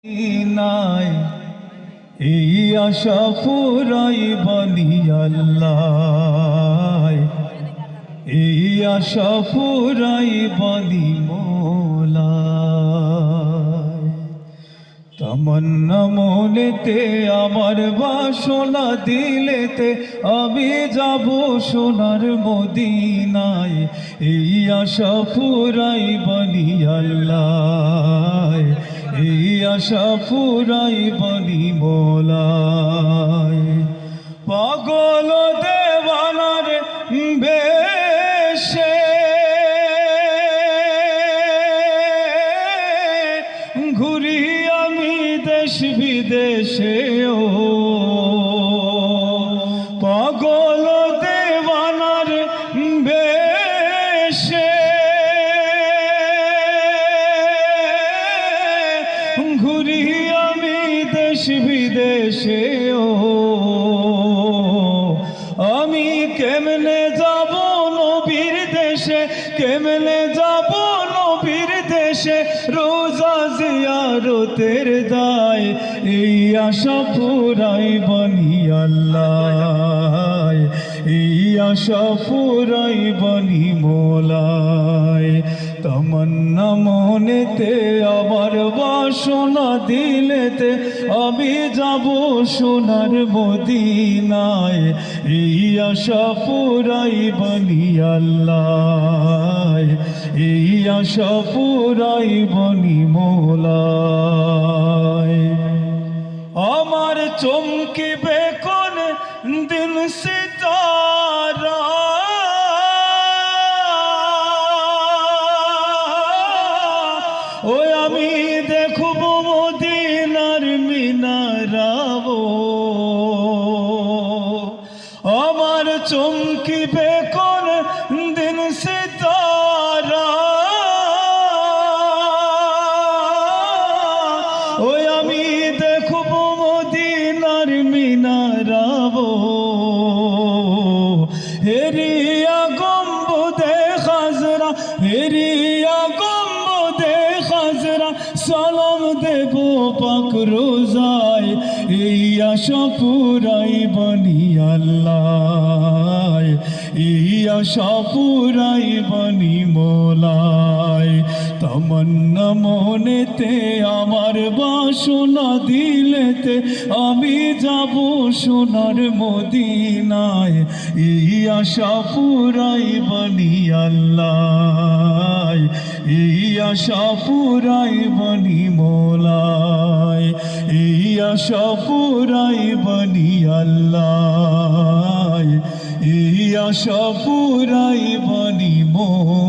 নাই এই আশা ফুরাইবানি আল্লাহ, এই আশা ফুরাইবানি মৌলা। তামান্না মনেতে আমার বাসনা দিলেতে আমি যাব সোনার মদিনায়, এই আশা ফুরাইবানি আল্লাহ, এই আশা ফুরাইবানি মৌলায়। পাগল দেওয়ানার বেশে ঘুরি আমি দেশ বিদেশে, ও পাগল দেওয়ানার বেশে ঘুরি আমি দেশ বিদেশে, ও আমি কেমনে যাব নবীর দেশে, কেমনে যাব নবীর দেশে, রোজা জিয়ারতের দায় এই আশা ফুরাইবানি আল্লাহ, এই আশা ফুরাইবানি মৌলায়। তামান্না মনেতে আমার বাসনা দিলেতে আমি যাব সোনার মদিনায়, এই আশা ফুরাইবানি আল্লাহ, এই আশা ফুরাইবানি মৌলায়। আমার চমকিবে কোন দিন সিতারা, ওই আমি দেখব মদিনার মিনারাও, আমার চমকিবে কোন দিন সিতারা, ওই আমি দেখব মদিনার মিনারাও। হেরিয়া গম্বুদে খাজরা, হেরিয়া গম্বুদে খাজরা, সালাম দেব পাক রোজায়, এই আশা ফুরাইবানি আল্লাহ, এই আশা ফুরাইবানি মৌলায়। তামান্না মনেতে আমার বাসনা দিলেতে আমি যাব সোনার মদিনায়, এই আশা ফুরাইবানি আল্লাহ, এই আশা ফুরাইবানি মৌলায়, এই আশা ফুরাইবানি আল্লাহ, এই আশা ফুরাইবানি মৌলায়।